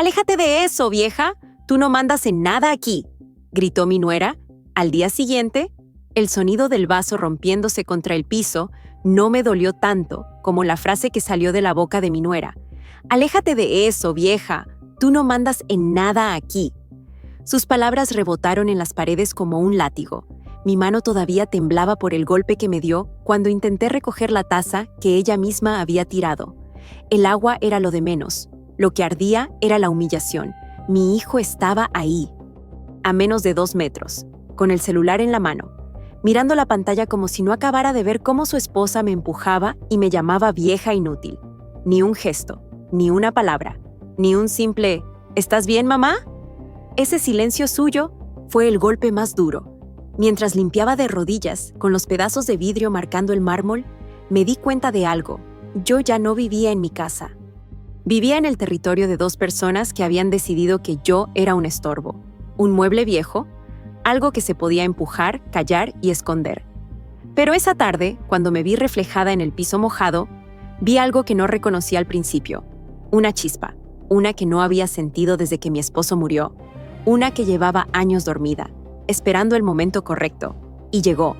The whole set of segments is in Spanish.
«Aléjate de eso, vieja. Tú no mandas en nada aquí», gritó mi nuera. Al día siguiente, el sonido del vaso rompiéndose contra el piso no me dolió tanto como la frase que salió de la boca de mi nuera. «Aléjate de eso, vieja. Tú no mandas en nada aquí». Sus palabras rebotaron en las paredes como un látigo. Mi mano todavía temblaba por el golpe que me dio cuando intenté recoger la taza que ella misma había tirado. El agua era lo de menos. Lo que ardía era la humillación. Mi hijo estaba ahí, a menos de 2 metros, con el celular en la mano, mirando la pantalla como si no acabara de ver cómo su esposa me empujaba y me llamaba vieja inútil. Ni un gesto, ni una palabra, ni un simple «¿Estás bien, mamá?». Ese silencio suyo fue el golpe más duro. Mientras limpiaba de rodillas, con los pedazos de vidrio marcando el mármol, me di cuenta de algo. Yo ya no vivía en mi casa. Vivía en el territorio de 2 personas que habían decidido que yo era un estorbo, un mueble viejo, algo que se podía empujar, callar y esconder. Pero esa tarde, cuando me vi reflejada en el piso mojado, vi algo que no reconocí al principio. Una chispa, una que no había sentido desde que mi esposo murió, una que llevaba años dormida, esperando el momento correcto, y llegó.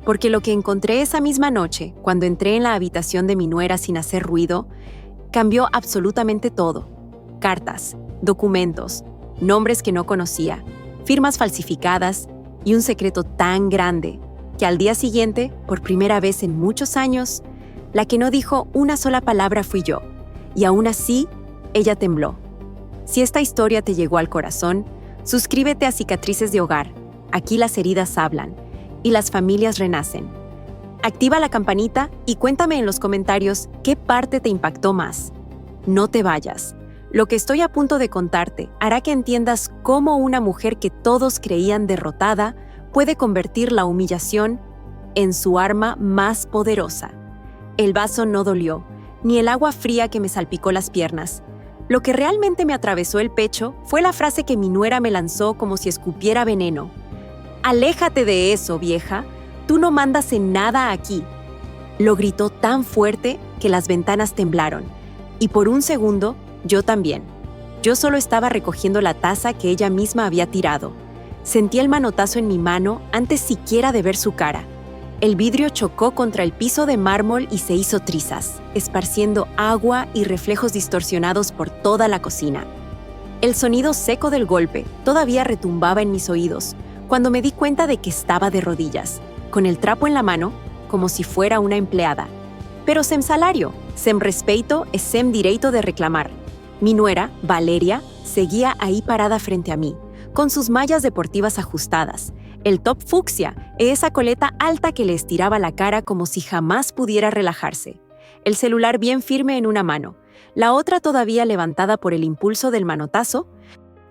Porque lo que encontré esa misma noche, cuando entré en la habitación de mi nuera sin hacer ruido, cambió absolutamente todo. Cartas, documentos, nombres que no conocía, firmas falsificadas y un secreto tan grande que al día siguiente, por primera vez en muchos años, la que no dijo una sola palabra fui yo, y aún así, ella tembló. Si esta historia te llegó al corazón, suscríbete a Cicatrices de Hogar. Aquí las heridas hablan y las familias renacen. Activa la campanita y cuéntame en los comentarios qué parte te impactó más. No te vayas. Lo que estoy a punto de contarte hará que entiendas cómo una mujer que todos creían derrotada puede convertir la humillación en su arma más poderosa. El vaso no dolió, ni el agua fría que me salpicó las piernas. Lo que realmente me atravesó el pecho fue la frase que mi nuera me lanzó como si escupiera veneno. «Aléjate de eso, vieja. Tú no mandas en nada aquí». Lo gritó tan fuerte que las ventanas temblaron. Y por un segundo, yo también. Yo solo estaba recogiendo la taza que ella misma había tirado. Sentí el manotazo en mi mano antes siquiera de ver su cara. El vidrio chocó contra el piso de mármol y se hizo trizas, esparciendo agua y reflejos distorsionados por toda la cocina. El sonido seco del golpe todavía retumbaba en mis oídos cuando me di cuenta de que estaba de rodillas, con el trapo en la mano, como si fuera una empleada. Pero sem salario, sem respeito e sem direito de reclamar. Mi nuera, Valeria, seguía ahí parada frente a mí, con sus mallas deportivas ajustadas, el top fucsia e esa coleta alta que le estiraba la cara como si jamás pudiera relajarse. El celular bien firme en una mano, la otra todavía levantada por el impulso del manotazo.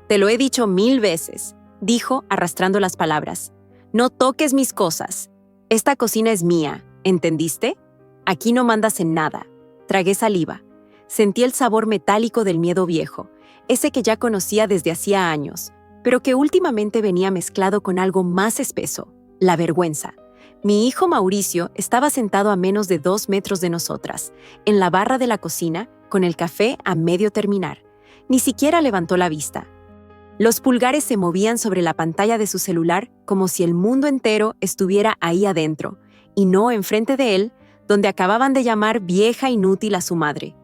«Te lo he dicho 1000 veces», dijo arrastrando las palabras. «No toques mis cosas. Esta cocina es mía, ¿entendiste? Aquí no mandas en nada». Tragué saliva. Sentí el sabor metálico del miedo viejo, ese que ya conocía desde hacía años, pero que últimamente venía mezclado con algo más espeso, la vergüenza. Mi hijo Mauricio estaba sentado a menos de 2 metros de nosotras, en la barra de la cocina, con el café a medio terminar. Ni siquiera levantó la vista. Los pulgares se movían sobre la pantalla de su celular como si el mundo entero estuviera ahí adentro, y no enfrente de él, donde acababan de llamar vieja inútil a su madre.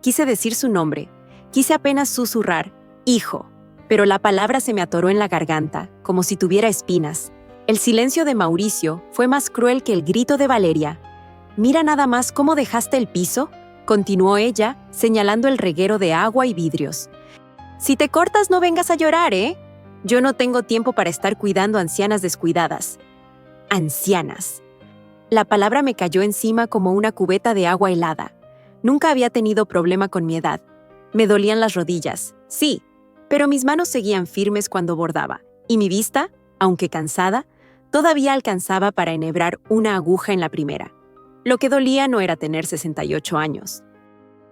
Quise decir su nombre, quise apenas susurrar, «hijo», pero la palabra se me atoró en la garganta, como si tuviera espinas. El silencio de Mauricio fue más cruel que el grito de Valeria. «Mira nada más cómo dejaste el piso», continuó ella, señalando el reguero de agua y vidrios. «Si te cortas no vengas a llorar, ¿eh? Yo no tengo tiempo para estar cuidando ancianas descuidadas». Ancianas. La palabra me cayó encima como una cubeta de agua helada. Nunca había tenido problema con mi edad. Me dolían las rodillas, sí, pero mis manos seguían firmes cuando bordaba, y mi vista, aunque cansada, todavía alcanzaba para enhebrar una aguja en la primera. Lo que dolía no era tener 68 años.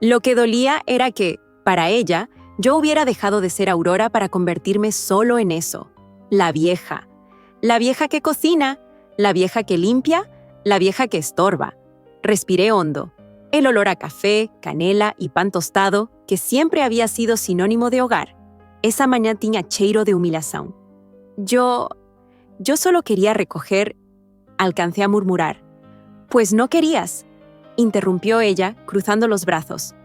Lo que dolía era que, para ella, yo hubiera dejado de ser Aurora para convertirme solo en eso. La vieja. La vieja que cocina, la vieja que limpia, la vieja que estorba. Respiré hondo. El olor a café, canela y pan tostado, que siempre había sido sinónimo de hogar, esa mañana tenía cheiro de humillación. Yo solo quería recoger, alcancé a murmurar. Pues no querías, interrumpió ella, cruzando los brazos.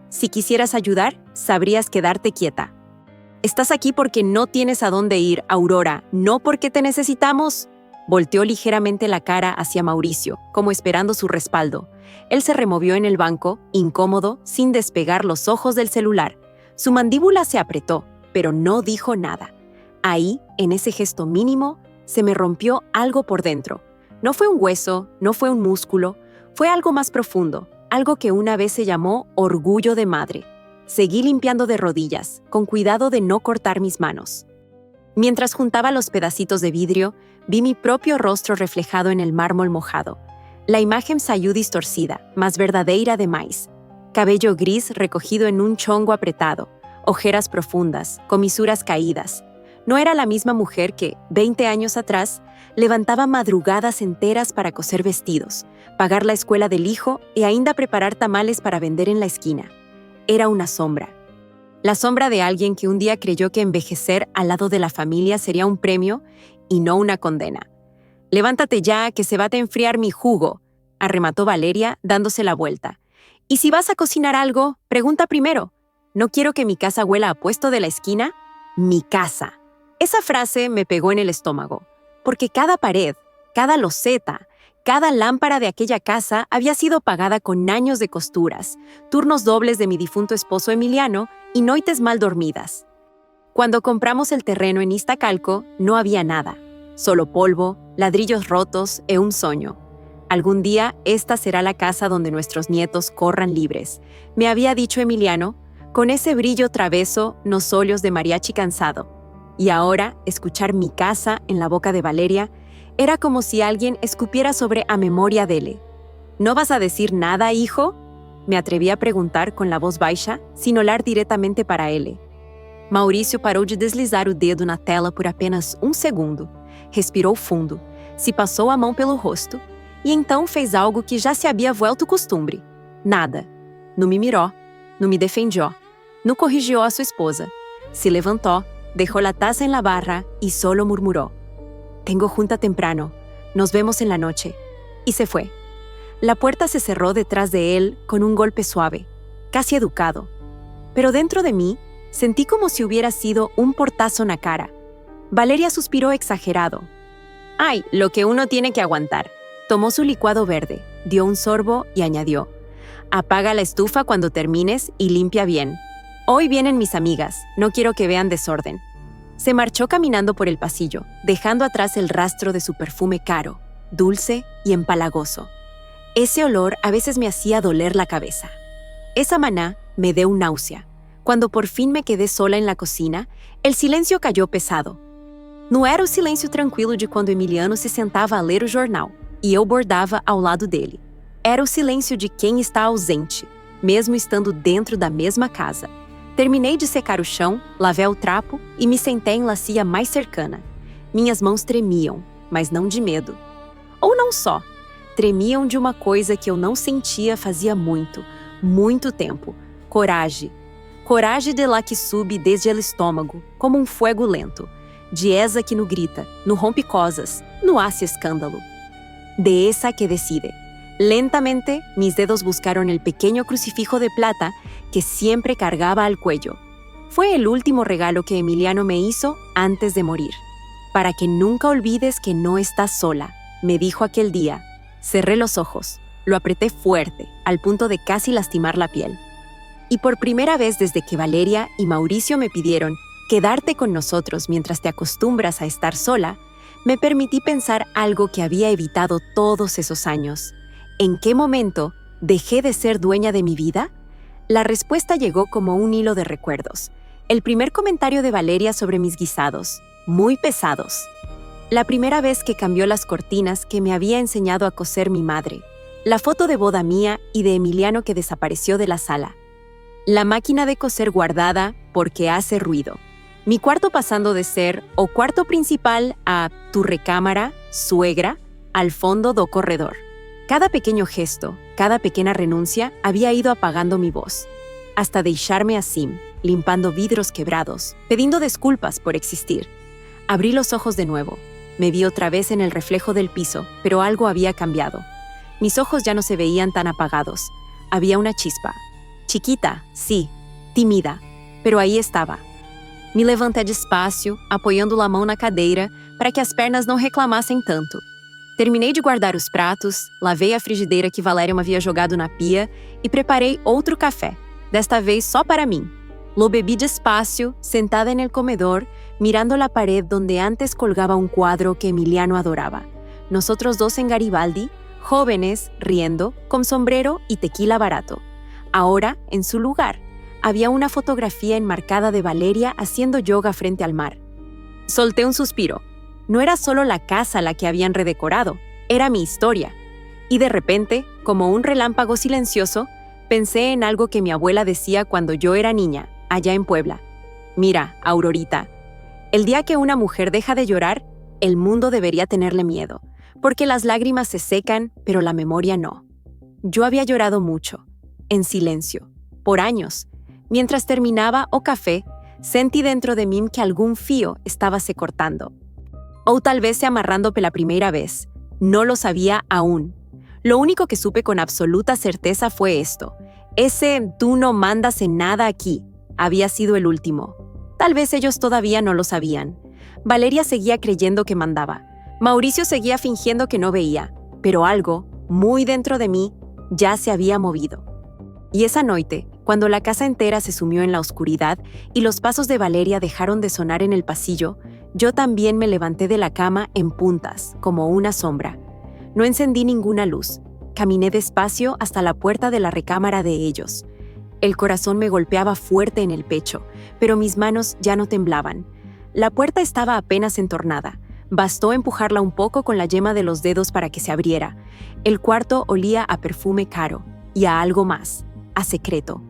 Si quisieras ayudar, sabrías quedarte quieta. Estás aquí porque no tienes a dónde ir, Aurora, no porque te necesitamos. Volteó ligeramente la cara hacia Mauricio, como esperando su respaldo. Él se removió en el banco, incómodo, sin despegar los ojos del celular. Su mandíbula se apretó, pero no dijo nada. Ahí, en ese gesto mínimo, se me rompió algo por dentro. No fue un hueso, no fue un músculo, fue algo más profundo, algo que una vez se llamó orgullo de madre. Seguí limpiando de rodillas, con cuidado de no cortar mis manos. Mientras juntaba los pedacitos de vidrio, vi mi propio rostro reflejado en el mármol mojado. La imagen salió distorcida, más verdadera de maíz. Cabello gris recogido en un chongo apretado, ojeras profundas, comisuras caídas. No era la misma mujer que, 20 años atrás, levantaba madrugadas enteras para coser vestidos, pagar la escuela del hijo y ainda preparar tamales para vender en la esquina. Era una sombra. La sombra de alguien que un día creyó que envejecer al lado de la familia sería un premio y no una condena. «Levántate ya, que se va a enfriar mi jugo», arremató Valeria, dándose la vuelta. «Y si vas a cocinar algo, pregunta primero. ¿No quiero que mi casa huela a puesto de la esquina?» «Mi casa». Esa frase me pegó en el estómago, porque cada pared, cada loseta, cada lámpara de aquella casa había sido pagada con años de costuras, turnos dobles de mi difunto esposo Emiliano y noites mal dormidas. Cuando compramos el terreno en Iztacalco, no había nada, solo polvo, ladrillos rotos e un sueño. Algún día esta será la casa donde nuestros nietos corran libres, me había dicho Emiliano, con ese brillo traveso, nos ojos de mariachi cansado. Y ahora, escuchar mi casa en la boca de Valeria era como si alguien escupiera sobre a memoria dele. ¿No vas a decir nada, hijo?, me atreví a preguntar con la voz baixa, sin olhar diretamente para ele. Mauricio parou de deslizar o dedo na tela por apenas segundo, respirou fundo, se passou a mão pelo rosto e então fez algo que já se havia vuelto costumbre. Nada. Não me miró, não me defendió, não corrigió a sua esposa. Se levantou, dejó la taza en la barra y solo murmuró: «Tengo junta temprano, nos vemos en la noche», y se fue. La puerta se cerró detrás de él con un golpe suave, casi educado. Pero dentro de mí, sentí como si hubiera sido un portazo en la cara. Valeria suspiró exagerado. «Ay, lo que uno tiene que aguantar». Tomó su licuado verde, dio un sorbo y añadió: «Apaga la estufa cuando termines y limpia bien. Hoy vienen mis amigas, no quiero que vean desorden». Se marchó caminando por el pasillo, dejando atrás el rastro de su perfume caro, dulce y empalagoso. Ese olor a veces me hacía doler la cabeza. Esa maná me dio náusea. Cuando por fin me quedé sola en la cocina, el silencio cayó pesado. No era o silêncio tranquilo de quando Emiliano se sentava a ler o jornal e eu bordava ao lado dele. Era o silêncio de quem está ausente, mesmo estando dentro da mesma casa. Terminei de secar o chão, lavei o trapo e me sentei em lacia mais cercana. Minhas mãos tremiam, mas não de medo. Ou não só. Tremiam de uma coisa que eu não sentia fazia muito, muito tempo. Coragem. Coragem de lá que sube desde el estômago, como fuego lento. De esa que no grita, no rompe cosas, no hace escândalo. De esa que decide. Lentamente, mis dedos buscaron el pequeño crucifijo de plata que siempre cargaba al cuello. Fue el último regalo que Emiliano me hizo antes de morir. «Para que nunca olvides que no estás sola», me dijo aquel día. Cerré los ojos, lo apreté fuerte, al punto de casi lastimar la piel. Y por primera vez desde que Valeria y Mauricio me pidieron quedarte con nosotros mientras te acostumbras a estar sola, me permití pensar algo que había evitado todos esos años. ¿En qué momento dejé de ser dueña de mi vida? La respuesta llegó como un hilo de recuerdos. El primer comentario de Valeria sobre mis guisados, muy pesados. La primera vez que cambió las cortinas que me había enseñado a coser mi madre. La foto de boda mía y de Emiliano que desapareció de la sala. La máquina de coser guardada porque hace ruido. Mi cuarto pasando de ser o cuarto principal a tu recámara, suegra, al fondo do corredor. Cada pequeño gesto, cada pequeña renuncia había ido apagando mi voz. hasta deixarme assim, limpando vidros quebrados, pidiendo disculpas por existir. Abrí los ojos de nuevo. Me vi otra vez en el reflejo del piso, pero algo había cambiado. Mis ojos ya no se veían tan apagados. Había una chispa. Chiquita, sí, tímida, pero ahí estaba. Me levanté despacio, apoiando a mão na cadeira para que as pernas não reclamassem tanto. Terminei de guardar os pratos, lavei a frigideira que Valéria me havia jogado na pia e preparei outro café, desta vez só para mim. Lo bebí despacio, sentada en el comedor, mirando la pared donde antes colgaba un cuadro que Emiliano adoraba. Nosotros dos en Garibaldi, jóvenes, riendo, con sombrero y tequila barato. Ahora, en su lugar, había una fotografía enmarcada de Valeria haciendo yoga frente al mar. Solté un suspiro. No era solo la casa la que habían redecorado, era mi historia. Y de repente, como un relámpago silencioso, pensé en algo que mi abuela decía cuando yo era niña, allá en Puebla. Mira, Aurorita, el día que una mujer deja de llorar, el mundo debería tenerle miedo, porque las lágrimas se secan, pero la memoria no. Yo había llorado mucho, en silencio, por años. Mientras terminaba o café, sentí dentro de mí que algún fío estaba se cortando. O tal vez se amarrando pela primera vez. No lo sabía aún. Lo único que supe con absoluta certeza fue esto. Ese "tú no mandas en nada aquí" había sido el último. Tal vez ellos todavía no lo sabían. Valeria seguía creyendo que mandaba. Mauricio seguía fingiendo que no veía. Pero algo, muy dentro de mí, ya se había movido. Y esa noche, cuando la casa entera se sumió en la oscuridad y los pasos de Valeria dejaron de sonar en el pasillo, yo también me levanté de la cama en puntas, como una sombra. No encendí ninguna luz. Caminé despacio hasta la puerta de la recámara de ellos. El corazón me golpeaba fuerte en el pecho, pero mis manos ya no temblaban. La puerta estaba apenas entornada. Bastó empujarla un poco con la yema de los dedos para que se abriera. El cuarto olía a perfume caro y a algo más, a secreto.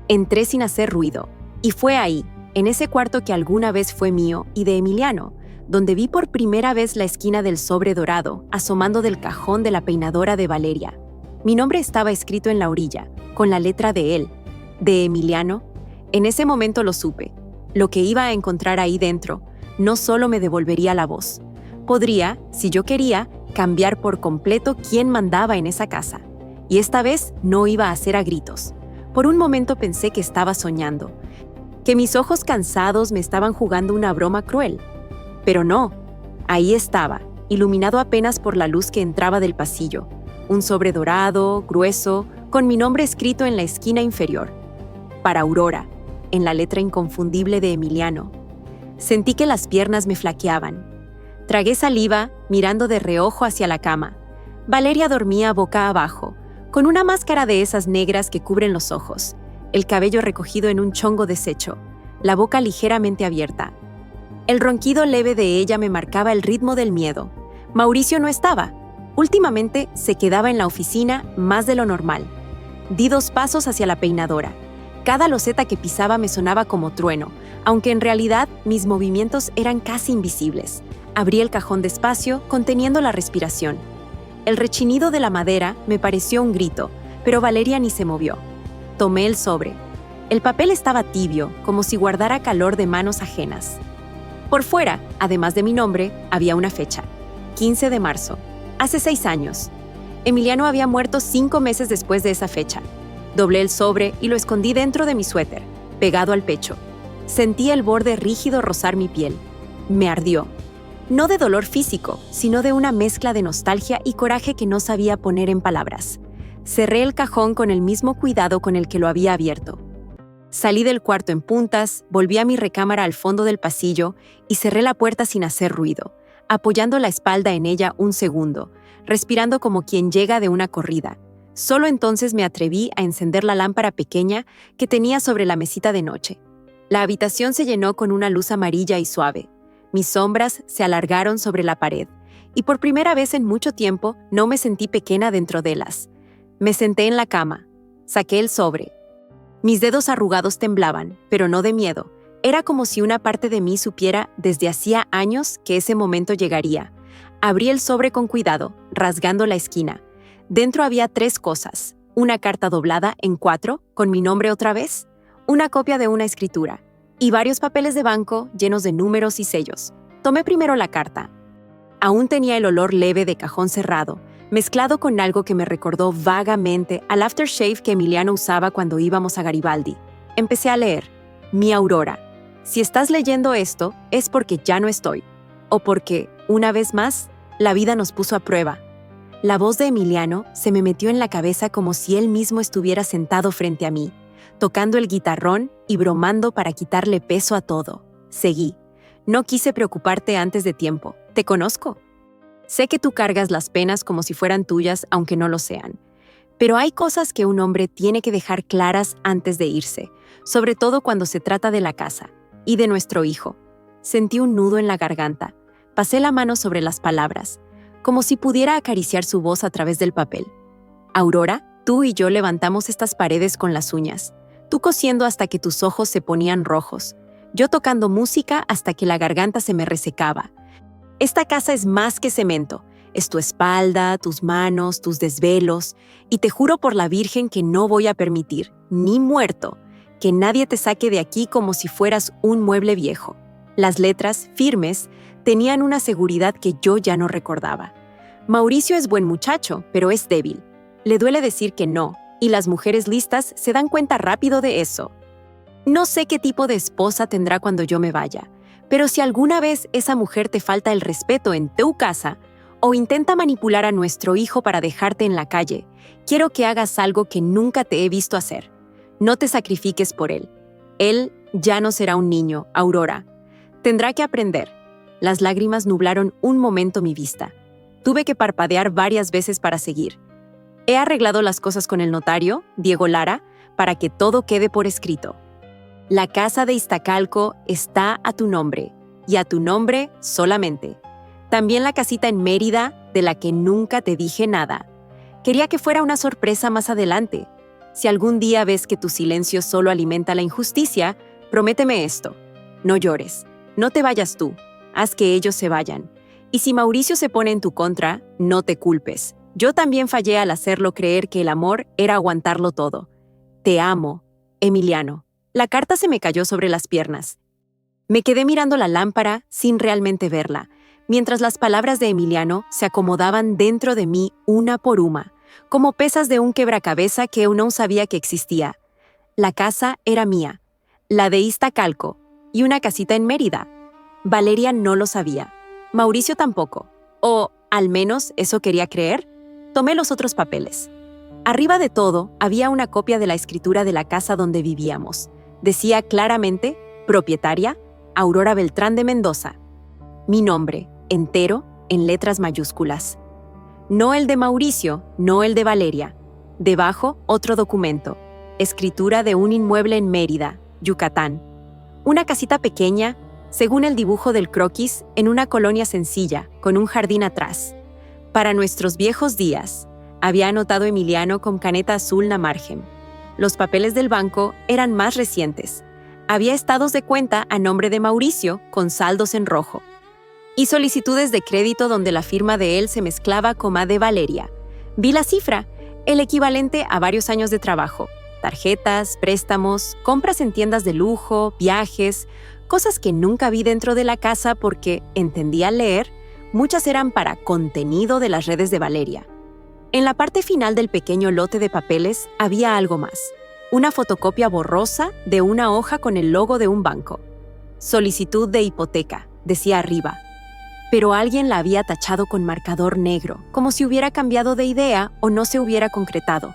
Entré sin hacer ruido, y fue ahí, en ese cuarto que alguna vez fue mío y de Emiliano, donde vi por primera vez la esquina del sobre dorado asomando del cajón de la peinadora de Valeria. Mi nombre estaba escrito en la orilla, con la letra de él, de Emiliano. En ese momento lo supe. Lo que iba a encontrar ahí dentro no solo me devolvería la voz. Podría, si yo quería, cambiar por completo quién mandaba en esa casa. Y esta vez no iba a ser a gritos. Por un momento pensé que estaba soñando, que mis ojos cansados me estaban jugando una broma cruel. Pero no, ahí estaba, iluminado apenas por la luz que entraba del pasillo. Un sobre dorado, grueso, con mi nombre escrito en la esquina inferior. Para Aurora, en la letra inconfundible de Emiliano. Sentí que las piernas me flaqueaban. Tragué saliva, mirando de reojo hacia la cama. Valeria dormía boca abajo, con una máscara de esas negras que cubren los ojos, el cabello recogido en un chongo deshecho, la boca ligeramente abierta. El ronquido leve de ella me marcaba el ritmo del miedo. Mauricio no estaba. Últimamente se quedaba en la oficina más de lo normal. Di 2 pasos hacia la peinadora. Cada loseta que pisaba me sonaba como trueno, aunque en realidad mis movimientos eran casi invisibles. Abrí el cajón despacio, conteniendo la respiración. El rechinido de la madera me pareció un grito, pero Valeria ni se movió. Tomé el sobre. El papel estaba tibio, como si guardara calor de manos ajenas. Por fuera, además de mi nombre, había una fecha. 15 de marzo. Hace 6 años. Emiliano había muerto 5 meses después de esa fecha. Doblé el sobre y lo escondí dentro de mi suéter, pegado al pecho. Sentí el borde rígido rozar mi piel. Me ardió. No de dolor físico, sino de una mezcla de nostalgia y coraje que no sabía poner en palabras. Cerré el cajón con el mismo cuidado con el que lo había abierto. Salí del cuarto en puntas, volví a mi recámara al fondo del pasillo y cerré la puerta sin hacer ruido, apoyando la espalda en ella un segundo, respirando como quien llega de una corrida. Solo entonces me atreví a encender la lámpara pequeña que tenía sobre la mesita de noche. La habitación se llenó con una luz amarilla y suave. Mis sombras se alargaron sobre la pared, y por primera vez en mucho tiempo no me sentí pequeña dentro de ellas. Me senté en la cama, saqué el sobre. Mis dedos arrugados temblaban, pero no de miedo. Era como si una parte de mí supiera desde hacía años que ese momento llegaría. Abrí el sobre con cuidado, rasgando la esquina. Dentro había 3 cosas: una carta doblada en 4 con mi nombre otra vez, una copia de una escritura y varios papeles de banco llenos de números y sellos. Tomé primero la carta. Aún tenía el olor leve de cajón cerrado, mezclado con algo que me recordó vagamente al aftershave que Emiliano usaba cuando íbamos a Garibaldi. Empecé a leer. Mi Aurora. Si estás leyendo esto, es porque ya no estoy. O porque, una vez más, la vida nos puso a prueba. La voz de Emiliano se me metió en la cabeza como si él mismo estuviera sentado frente a mí, tocando el guitarrón y bromando para quitarle peso a todo. Seguí. No quise preocuparte antes de tiempo. Te conozco. Sé que tú cargas las penas como si fueran tuyas, aunque no lo sean. Pero hay cosas que un hombre tiene que dejar claras antes de irse, sobre todo cuando se trata de la casa y de nuestro hijo. Sentí un nudo en la garganta. Pasé la mano sobre las palabras, como si pudiera acariciar su voz a través del papel. Aurora, tú y yo levantamos estas paredes con las uñas, tú cosiendo hasta que tus ojos se ponían rojos, yo tocando música hasta que la garganta se me resecaba. Esta casa es más que cemento, es tu espalda, tus manos, tus desvelos, y te juro por la Virgen que no voy a permitir, ni muerto, que nadie te saque de aquí como si fueras un mueble viejo. Las letras, firmes, tenían una seguridad que yo ya no recordaba. Mauricio es buen muchacho, pero es débil. Le duele decir que no, y las mujeres listas se dan cuenta rápido de eso. No sé qué tipo de esposa tendrá cuando yo me vaya, pero si alguna vez esa mujer te falta el respeto en tu casa o intenta manipular a nuestro hijo para dejarte en la calle, quiero que hagas algo que nunca te he visto hacer. No te sacrifiques por él. Él ya no será un niño, Aurora. Tendrá que aprender. Las lágrimas nublaron un momento mi vista. Tuve que parpadear varias veces para seguir. He arreglado las cosas con el notario, Diego Lara, para que todo quede por escrito. La casa de Iztacalco está a tu nombre, y a tu nombre solamente. También la casita en Mérida, de la que nunca te dije nada. Quería que fuera una sorpresa más adelante. Si algún día ves que tu silencio solo alimenta la injusticia, prométeme esto. No llores, no te vayas tú, haz que ellos se vayan. Y si Mauricio se pone en tu contra, no te culpes. Yo también fallé al hacerlo creer que el amor era aguantarlo todo. Te amo, Emiliano. La carta se me cayó sobre las piernas. Me quedé mirando la lámpara sin realmente verla, mientras las palabras de Emiliano se acomodaban dentro de mí una por una, como pesas de un quebracabeza que aún no sabía que existía. La casa era mía, la de Iztacalco, y una casita en Mérida. Valeria no lo sabía. Mauricio tampoco. O, al menos, eso quería creer. Tomé los otros papeles. Arriba de todo, había una copia de la escritura de la casa donde vivíamos. Decía claramente, propietaria, Aurora Beltrán de Mendoza. Mi nombre, entero, en letras mayúsculas. No el de Mauricio, no el de Valeria. Debajo, otro documento. Escritura de un inmueble en Mérida, Yucatán. Una casita pequeña, según el dibujo del croquis, en una colonia sencilla, con un jardín atrás. Para nuestros viejos días, había anotado Emiliano con caneta azul na margen. Los papeles del banco eran más recientes. Había estados de cuenta a nombre de Mauricio con saldos en rojo. Y solicitudes de crédito donde la firma de él se mezclaba con la de Valeria. Vi la cifra, el equivalente a varios años de trabajo. Tarjetas, préstamos, compras en tiendas de lujo, viajes, cosas que nunca vi dentro de la casa porque, entendía leer, muchas eran para contenido de las redes de Valeria. En la parte final del pequeño lote de papeles había algo más. Una fotocopia borrosa de una hoja con el logo de un banco. Solicitud de hipoteca, decía arriba. Pero alguien la había tachado con marcador negro, como si hubiera cambiado de idea o no se hubiera concretado.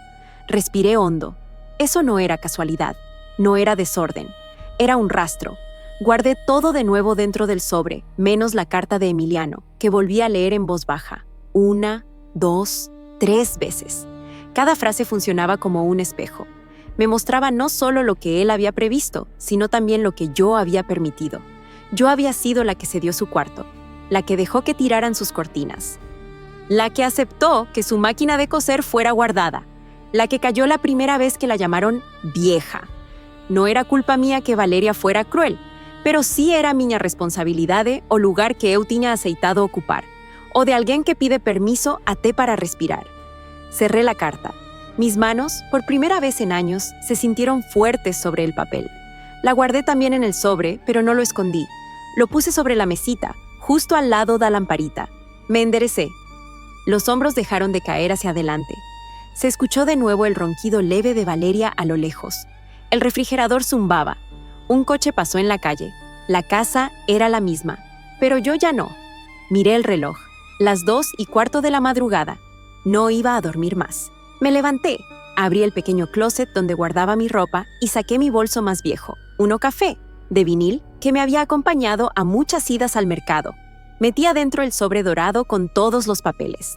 Respiré hondo. Eso no era casualidad, no era desorden, era un rastro. Guardé todo de nuevo dentro del sobre, menos la carta de Emiliano, que volví a leer en voz baja. 1, 2, 3 veces. Cada frase funcionaba como un espejo. Me mostraba no solo lo que él había previsto, sino también lo que yo había permitido. Yo había sido la que cedió su cuarto, la que dejó que tiraran sus cortinas, la que aceptó que su máquina de coser fuera guardada, la que cayó la primera vez que la llamaron vieja. No era culpa mía que Valeria fuera cruel, pero sí era miña responsabilidade o lugar que eu tiña aceitado ocupar, o de alguien que pide permiso até para respirar. Cerré la carta. Mis manos, por primera vez en años, se sintieron fuertes sobre el papel. La guardé también en el sobre, pero no lo escondí. Lo puse sobre la mesita, justo al lado de la lamparita. Me enderecé. Los hombros dejaron de caer hacia adelante. Se escuchó de nuevo el ronquido leve de Valeria a lo lejos. El refrigerador zumbaba. Un coche pasó en la calle. La casa era la misma, pero yo ya no. Miré el reloj. Las 2:15 de la madrugada. No iba a dormir más. Me levanté. Abrí el pequeño closet donde guardaba mi ropa y saqué mi bolso más viejo, uno café, de vinil, que me había acompañado a muchas idas al mercado. Metí adentro el sobre dorado con todos los papeles.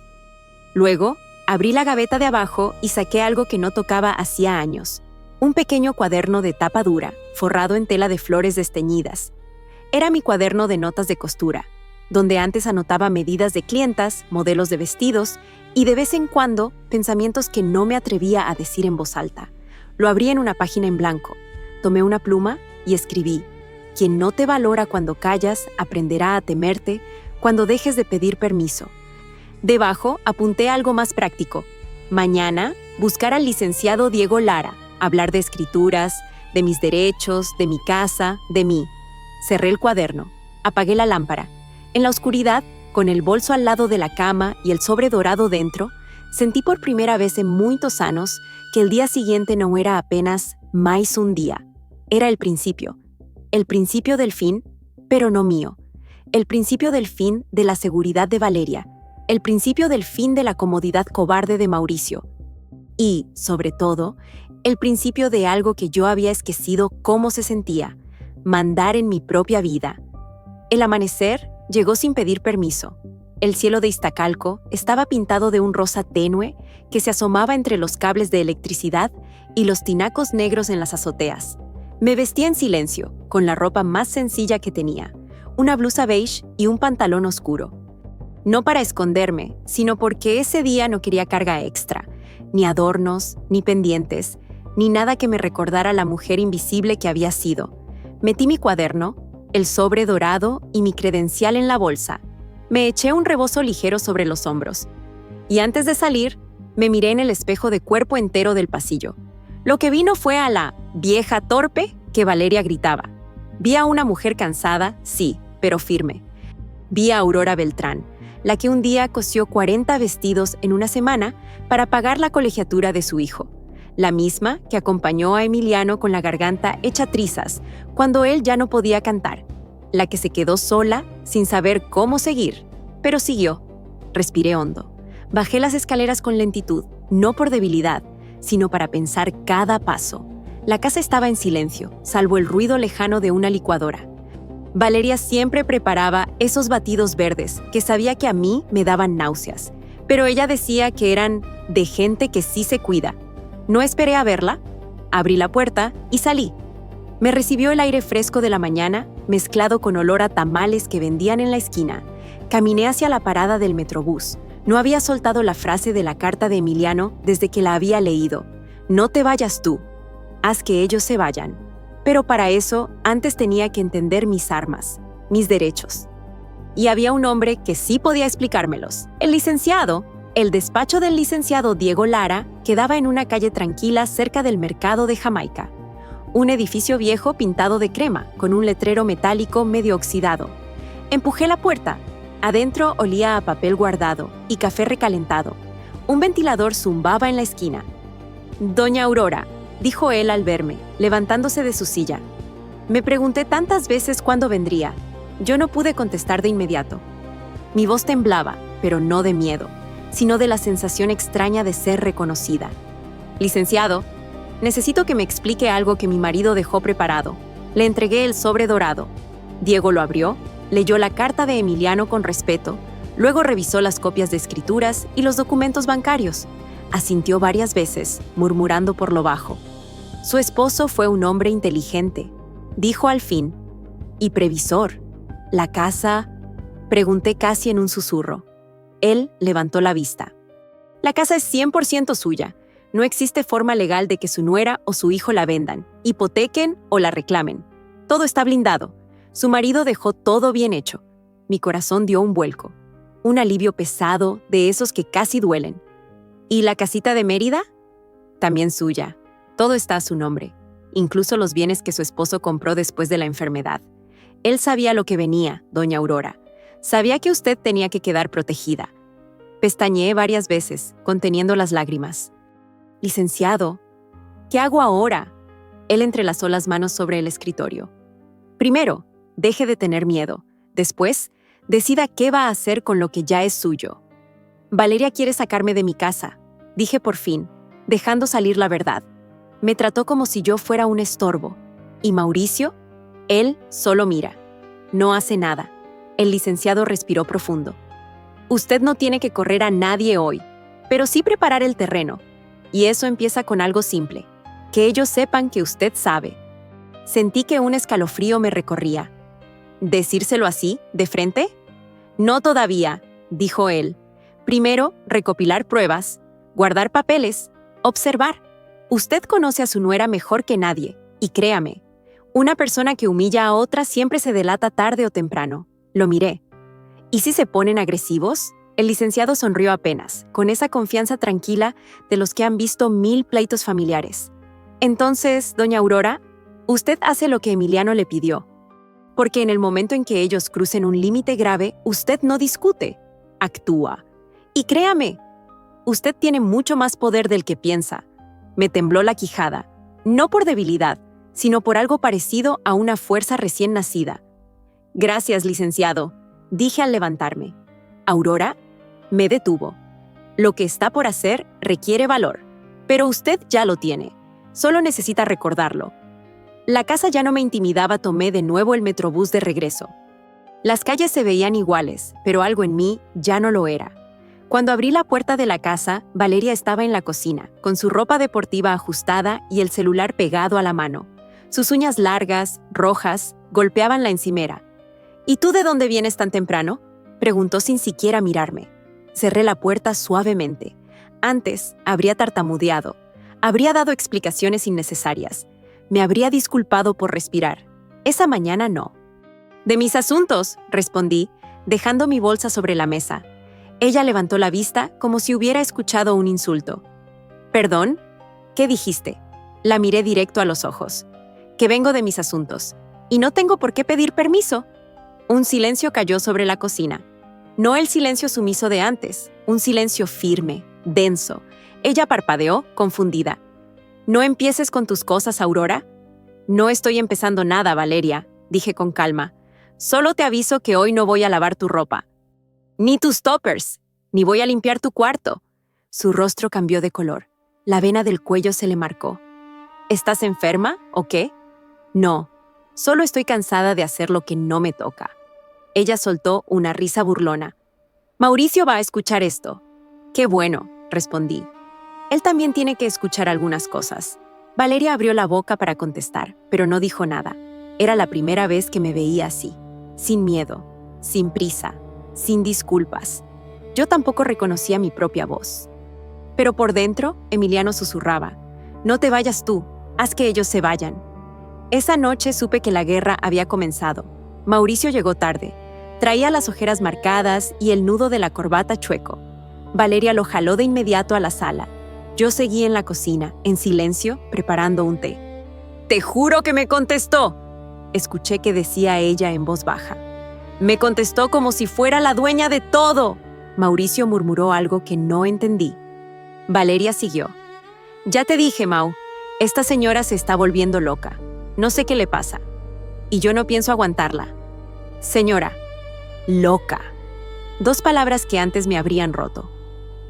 Luego, abrí la gaveta de abajo y saqué algo que no tocaba hacía años. Un pequeño cuaderno de tapa dura, forrado en tela de flores desteñidas. Era mi cuaderno de notas de costura, donde antes anotaba medidas de clientas, modelos de vestidos y de vez en cuando pensamientos que no me atrevía a decir en voz alta. Lo abrí en una página en blanco. Tomé una pluma y escribí: quien no te valora cuando callas, aprenderá a temerte cuando dejes de pedir permiso. Debajo apunté algo más práctico. Mañana, buscar al licenciado Diego Lara, hablar de escrituras, de mis derechos, de mi casa, de mí. Cerré el cuaderno. Apagué la lámpara. En la oscuridad, con el bolso al lado de la cama y el sobre dorado dentro, sentí por primera vez en muchos años que el día siguiente no era apenas más un día. Era el principio del fin, pero no mío. El principio del fin de la seguridad de Valeria. El principio del fin de la comodidad cobarde de Mauricio. Y, sobre todo, el principio de algo que yo había esquecido cómo se sentía: mandar en mi propia vida. El amanecer llegó sin pedir permiso. El cielo de Iztacalco estaba pintado de un rosa tenue que se asomaba entre los cables de electricidad y los tinacos negros en las azoteas. Me vestí en silencio, con la ropa más sencilla que tenía, una blusa beige y un pantalón oscuro. No para esconderme, sino porque ese día no quería carga extra, ni adornos, ni pendientes, ni nada que me recordara la mujer invisible que había sido. Metí mi cuaderno, el sobre dorado y mi credencial en la bolsa. Me eché un rebozo ligero sobre los hombros. Y antes de salir, me miré en el espejo de cuerpo entero del pasillo. Lo que vino fue a la vieja torpe que Valeria gritaba. Vi a una mujer cansada, sí, pero firme. Vi a Aurora Beltrán, la que un día cosió 40 vestidos en una semana para pagar la colegiatura de su hijo. La misma que acompañó a Emiliano con la garganta hecha trizas cuando él ya no podía cantar. La que se quedó sola, sin saber cómo seguir, pero siguió. Respiré hondo. Bajé las escaleras con lentitud, no por debilidad, sino para pensar cada paso. La casa estaba en silencio, salvo el ruido lejano de una licuadora. Valeria siempre preparaba esos batidos verdes que sabía que a mí me daban náuseas, pero ella decía que eran de gente que sí se cuida. No esperé a verla, abrí la puerta y salí. Me recibió el aire fresco de la mañana, mezclado con olor a tamales que vendían en la esquina. Caminé hacia la parada del Metrobús. No había soltado la frase de la carta de Emiliano desde que la había leído. No te vayas tú, haz que ellos se vayan. Pero para eso, antes tenía que entender mis armas, mis derechos. Y había un hombre que sí podía explicármelos. El licenciado. El despacho del licenciado Diego Lara quedaba en una calle tranquila cerca del mercado de Jamaica. Un edificio viejo pintado de crema, con un letrero metálico medio oxidado. Empujé la puerta. Adentro olía a papel guardado y café recalentado. Un ventilador zumbaba en la esquina. «Doña Aurora», dijo él al verme, levantándose de su silla. Me pregunté tantas veces cuándo vendría. Yo no pude contestar de inmediato. Mi voz temblaba, pero no de miedo, sino de la sensación extraña de ser reconocida. «Licenciado, necesito que me explique algo que mi marido dejó preparado». Le entregué el sobre dorado. Diego lo abrió, leyó la carta de Emiliano con respeto, luego revisó las copias de escrituras y los documentos bancarios. Asintió varias veces, murmurando por lo bajo. Su esposo fue un hombre inteligente, dijo al fin. «¿Y previsor? ¿La casa?» Pregunté casi en un susurro. Él levantó la vista. «La casa es 100% suya. No existe forma legal de que su nuera o su hijo la vendan, hipotequen o la reclamen. Todo está blindado. Su marido dejó todo bien hecho». Mi corazón dio un vuelco. Un alivio pesado, de esos que casi duelen. «¿Y la casita de Mérida?». También suya. Todo está a su nombre, incluso los bienes que su esposo compró después de la enfermedad. Él sabía lo que venía, doña Aurora. Sabía que usted tenía que quedar protegida. Pestañeé varias veces, conteniendo las lágrimas. Licenciado, ¿qué hago ahora? Él entrelazó las manos sobre el escritorio. Primero, deje de tener miedo. Después, decida qué va a hacer con lo que ya es suyo. Valeria quiere sacarme de mi casa, dije por fin, dejando salir la verdad. Me trató como si yo fuera un estorbo. ¿Y Mauricio? Él solo mira. No hace nada. El licenciado respiró profundo. Usted no tiene que correr a nadie hoy, pero sí preparar el terreno. Y eso empieza con algo simple. Que ellos sepan que usted sabe. Sentí que un escalofrío me recorría. ¿Decírselo así, de frente? No todavía, dijo él. Primero, recopilar pruebas, guardar papeles, observar. Usted conoce a su nuera mejor que nadie, y créame, una persona que humilla a otra siempre se delata tarde o temprano. Lo miré. ¿Y si se ponen agresivos? El licenciado sonrió apenas, con esa confianza tranquila de los que han visto 1000 pleitos familiares. Entonces, doña Aurora, usted hace lo que Emiliano le pidió. Porque en el momento en que ellos crucen un límite grave, usted no discute, actúa. Y créame, usted tiene mucho más poder del que piensa. Me tembló la quijada, no por debilidad, sino por algo parecido a una fuerza recién nacida. Gracias, licenciado, dije al levantarme. Aurora me detuvo. Lo que está por hacer requiere valor, pero usted ya lo tiene. Solo necesita recordarlo. La casa ya no me intimidaba, tomé de nuevo el metrobús de regreso. Las calles se veían iguales, pero algo en mí ya no lo era. Cuando abrí la puerta de la casa, Valeria estaba en la cocina, con su ropa deportiva ajustada y el celular pegado a la mano. Sus uñas largas, rojas, golpeaban la encimera. ¿Y tú de dónde vienes tan temprano?, preguntó sin siquiera mirarme. Cerré la puerta suavemente. Antes habría tartamudeado. Habría dado explicaciones innecesarias. Me habría disculpado por respirar. Esa mañana no. De mis asuntos, respondí, dejando mi bolsa sobre la mesa. Ella levantó la vista como si hubiera escuchado un insulto. ¿Perdón? ¿Qué dijiste? La miré directo a los ojos. Que vengo de mis asuntos. Y no tengo por qué pedir permiso. Un silencio cayó sobre la cocina. No el silencio sumiso de antes, un silencio firme, denso. Ella parpadeó, confundida. ¿No empieces con tus cosas, Aurora? No estoy empezando nada, Valeria, dije con calma. Solo te aviso que hoy no voy a lavar tu ropa. Ni tus toppers, ni voy a limpiar tu cuarto. Su rostro cambió de color. La vena del cuello se le marcó. ¿Estás enferma o qué? No, solo estoy cansada de hacer lo que no me toca. Ella soltó una risa burlona. Mauricio va a escuchar esto. Qué bueno, respondí. Él también tiene que escuchar algunas cosas. Valeria abrió la boca para contestar, pero no dijo nada. Era la primera vez que me veía así, sin miedo, sin prisa, sin disculpas. Yo tampoco reconocía mi propia voz. Pero por dentro, Emiliano susurraba. No te vayas tú, haz que ellos se vayan. Esa noche supe que la guerra había comenzado. Mauricio llegó tarde. Traía las ojeras marcadas y el nudo de la corbata chueco. Valeria lo jaló de inmediato a la sala. Yo seguí en la cocina, en silencio, preparando un té. «¡Te juro que me contestó!», escuché que decía ella en voz baja. «Me contestó como si fuera la dueña de todo». Mauricio murmuró algo que no entendí. Valeria siguió. «Ya te dije, Mau, esta señora se está volviendo loca. No sé qué le pasa. Y yo no pienso aguantarla. Señora, loca». 2 palabras que antes me habrían roto.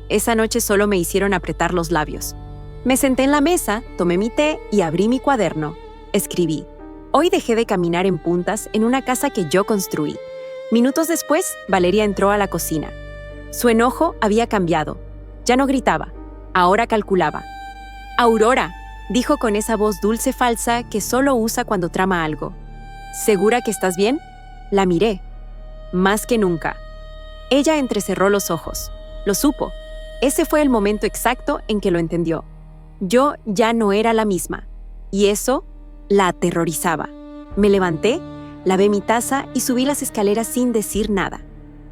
Esa noche solo me hicieron apretar los labios. Me senté en la mesa, tomé mi té y abrí mi cuaderno. Escribí. Hoy dejé de caminar en puntas en una casa que yo construí. Minutos después, Valeria entró a la cocina. Su enojo había cambiado. Ya no gritaba. Ahora calculaba. «Aurora», dijo con esa voz dulce falsa que solo usa cuando trama algo. «¿Segura que estás bien?». La miré. Más que nunca. Ella entrecerró los ojos. Lo supo. Ese fue el momento exacto en que lo entendió. Yo ya no era la misma. Y eso la aterrorizaba. Me levanté, lavé mi taza y subí las escaleras sin decir nada.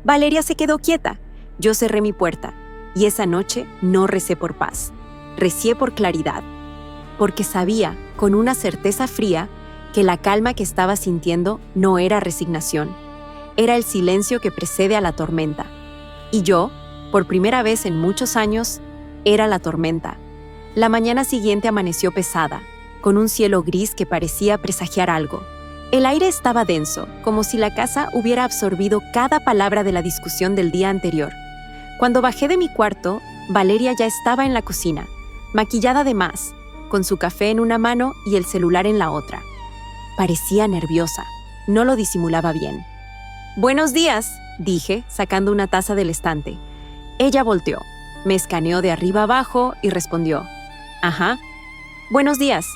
Valeria se quedó quieta. Yo cerré mi puerta. Y esa noche no recé por paz. Recié por claridad, porque sabía, con una certeza fría, que la calma que estaba sintiendo no era resignación, era el silencio que precede a la tormenta. Y yo, por primera vez en muchos años, era la tormenta. La mañana siguiente amaneció pesada, con un cielo gris que parecía presagiar algo. El aire estaba denso, como si la casa hubiera absorbido cada palabra de la discusión del día anterior. Cuando bajé de mi cuarto, Valeria ya estaba en la cocina, maquillada de más, con su café en una mano y el celular en la otra. Parecía nerviosa, no lo disimulaba bien. «Buenos días», dije, sacando una taza del estante. Ella volteó, me escaneó de arriba abajo y respondió: «Ajá, buenos días».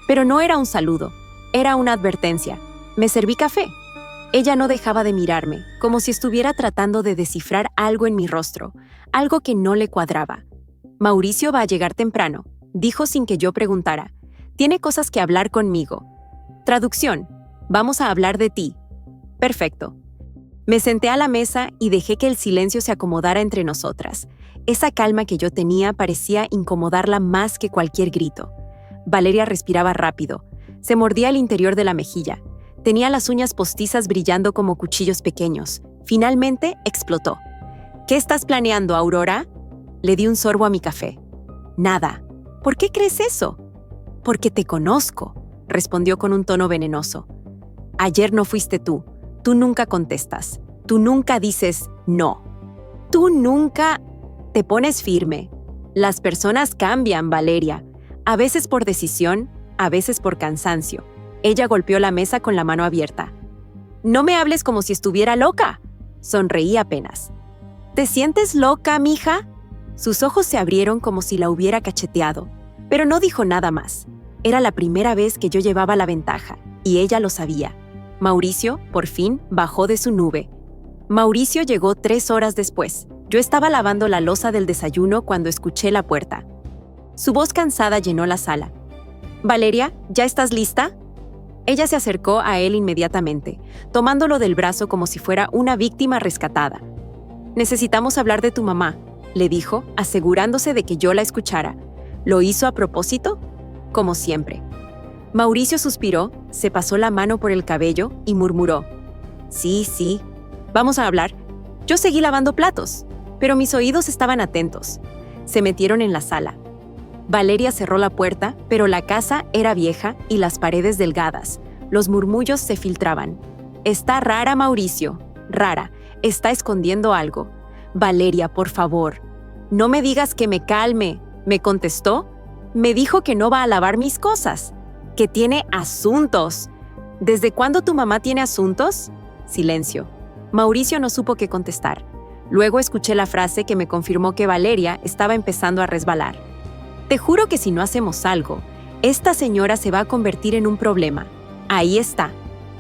Pero no era un saludo, era una advertencia. Me serví café. Ella no dejaba de mirarme, como si estuviera tratando de descifrar algo en mi rostro, algo que no le cuadraba. «Mauricio va a llegar temprano», dijo sin que yo preguntara. «Tiene cosas que hablar conmigo». Traducción: «Vamos a hablar de ti». Perfecto. Me senté a la mesa y dejé que el silencio se acomodara entre nosotras. Esa calma que yo tenía parecía incomodarla más que cualquier grito. Valeria respiraba rápido. Se mordía el interior de la mejilla. Tenía las uñas postizas brillando como cuchillos pequeños. Finalmente explotó. «¿Qué estás planeando, Aurora?» Le di un sorbo a mi café. «Nada». «¿Por qué crees eso?» «Porque te conozco», respondió con un tono venenoso. «Ayer no fuiste tú. Tú nunca contestas. Tú nunca dices no. Tú nunca te pones firme. Las personas cambian, Valeria. A veces por decisión, a veces por cansancio». Ella golpeó la mesa con la mano abierta. «No me hables como si estuviera loca». Sonreí apenas. «¿Te sientes loca, mija?» Sus ojos se abrieron como si la hubiera cacheteado, pero no dijo nada más. Era la primera vez que yo llevaba la ventaja, y ella lo sabía. Mauricio, por fin, bajó de su nube. Mauricio llegó 3 horas después. Yo estaba lavando la loza del desayuno cuando escuché la puerta. Su voz cansada llenó la sala. «Valeria, ¿ya estás lista?» Ella se acercó a él inmediatamente, tomándolo del brazo como si fuera una víctima rescatada. «Necesitamos hablar de tu mamá», le dijo, asegurándose de que yo la escuchara. ¿Lo hizo a propósito? Como siempre. Mauricio suspiró, se pasó la mano por el cabello y murmuró: Sí, vamos a hablar». Yo seguí lavando platos, pero mis oídos estaban atentos. Se metieron en la sala. Valeria cerró la puerta, pero la casa era vieja y las paredes delgadas. Los murmullos se filtraban. «Está rara, Mauricio. Rara. Está escondiendo algo. Valeria, por favor. No me digas que me calme», me contestó. «Me dijo que no va a lavar mis cosas. Que tiene asuntos». «¿Desde cuándo tu mamá tiene asuntos?» Silencio. Mauricio no supo qué contestar. Luego escuché la frase que me confirmó que Valeria estaba empezando a resbalar. «Te juro que si no hacemos algo, esta señora se va a convertir en un problema». Ahí está.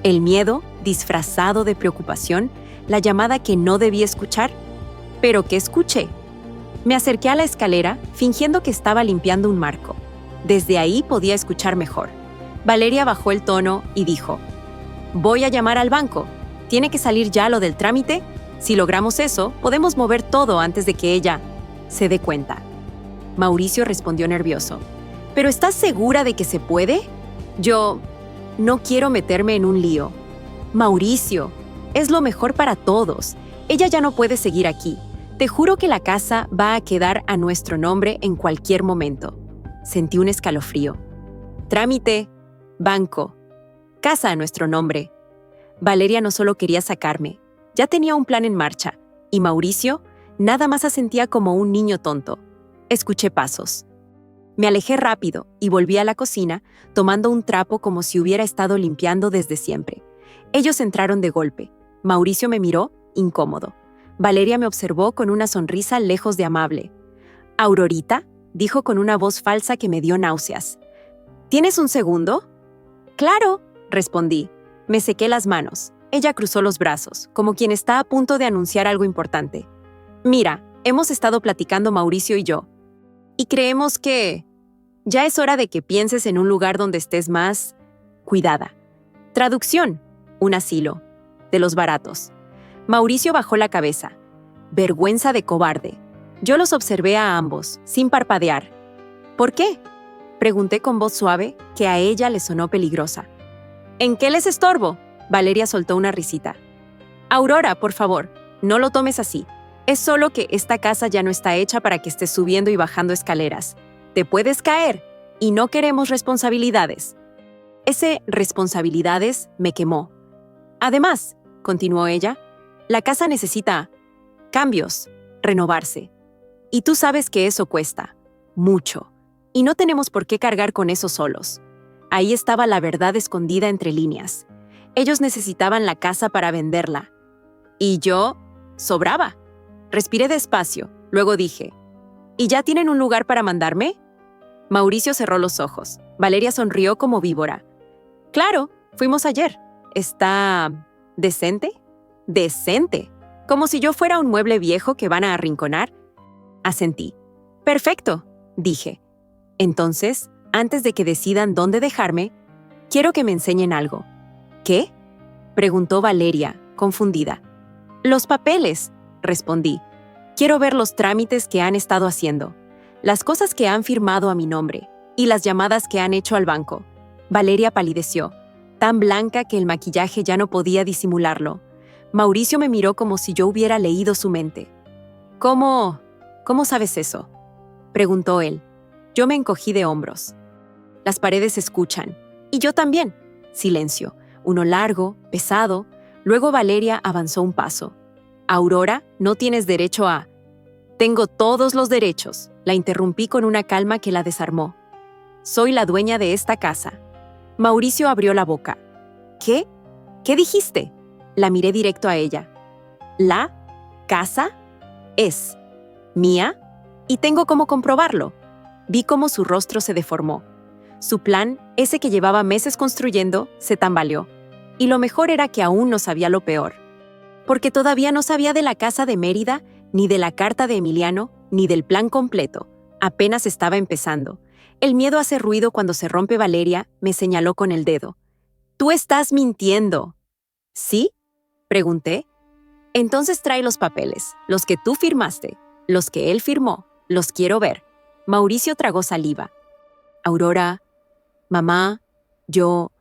El miedo, disfrazado de preocupación, la llamada que no debí escuchar. ¿Pero qué escuché? Me acerqué a la escalera, fingiendo que estaba limpiando un marco. Desde ahí podía escuchar mejor. Valeria bajó el tono y dijo: «Voy a llamar al banco. ¿Tiene que salir ya lo del trámite? Si logramos eso, podemos mover todo antes de que ella se dé cuenta». Mauricio respondió nervioso. «¿Pero estás segura de que se puede?» Yo no quiero meterme en un lío. «Mauricio, es lo mejor para todos. Ella ya no puede seguir aquí. Te juro que la casa va a quedar a nuestro nombre en cualquier momento». Sentí un escalofrío. Trámite, banco, casa a nuestro nombre. Valeria no solo quería sacarme, ya tenía un plan en marcha, y Mauricio nada más asentía como un niño tonto. Escuché pasos. Me alejé rápido y volví a la cocina, tomando un trapo como si hubiera estado limpiando desde siempre. Ellos entraron de golpe. Mauricio me miró, incómodo. Valeria me observó con una sonrisa lejos de amable. «Aurorita», dijo con una voz falsa que me dio náuseas. «¿Tienes un segundo?» «Claro», respondí. Me sequé las manos. Ella cruzó los brazos, como quien está a punto de anunciar algo importante. «Mira, hemos estado platicando Mauricio y yo. Y creemos que ya es hora de que pienses en un lugar donde estés más cuidada. Traducción: un asilo. De los baratos». Mauricio bajó la cabeza. Vergüenza de cobarde. Yo los observé a ambos, sin parpadear. ¿Por qué? Pregunté con voz suave, que a ella le sonó peligrosa. ¿En qué les estorbo? Valeria soltó una risita. Aurora, por favor, no lo tomes así. Es solo que esta casa ya no está hecha para que estés subiendo y bajando escaleras. Te puedes caer y no queremos responsabilidades. Ese responsabilidades me quemó. Además, continuó ella, la casa necesita cambios, renovarse. Y tú sabes que eso cuesta mucho. Y no tenemos por qué cargar con eso solos. Ahí estaba la verdad escondida entre líneas. Ellos necesitaban la casa para venderla. Y yo sobraba. Respiré despacio, luego dije, ¿y ya tienen un lugar para mandarme? Mauricio cerró los ojos. Valeria sonrió como víbora. Claro, fuimos ayer. ¿Está decente? ¿Decente? ¿Como si yo fuera un mueble viejo que van a arrinconar? Asentí. Perfecto, dije. Entonces, antes de que decidan dónde dejarme, quiero que me enseñen algo. ¿Qué? Preguntó Valeria, confundida. Los papeles, respondí. Quiero ver los trámites que han estado haciendo, las cosas que han firmado a mi nombre y las llamadas que han hecho al banco. Valeria palideció, tan blanca que el maquillaje ya no podía disimularlo. Mauricio me miró como si yo hubiera leído su mente. ¿Cómo sabes eso?, preguntó él. Yo me encogí de hombros. Las paredes escuchan. Y yo también. Silencio. Uno largo, pesado. Luego Valeria avanzó un paso. Aurora, no tienes derecho a... Tengo todos los derechos. La interrumpí con una calma que la desarmó. Soy la dueña de esta casa. Mauricio abrió la boca. ¿Qué? ¿Qué dijiste? La miré directo a ella. La casa es mía y tengo cómo comprobarlo. Vi cómo su rostro se deformó. Su plan, ese que llevaba meses construyendo, se tambaleó. Y lo mejor era que aún no sabía lo peor. Porque todavía no sabía de la casa de Mérida, ni de la carta de Emiliano, ni del plan completo. Apenas estaba empezando. El miedo hace ruido cuando se rompe Valeria, me señaló con el dedo. «Tú estás mintiendo». ¿Sí?, pregunté. Entonces trae los papeles, los que tú firmaste, los que él firmó, los quiero ver. Mauricio tragó saliva. Aurora, mamá, yo...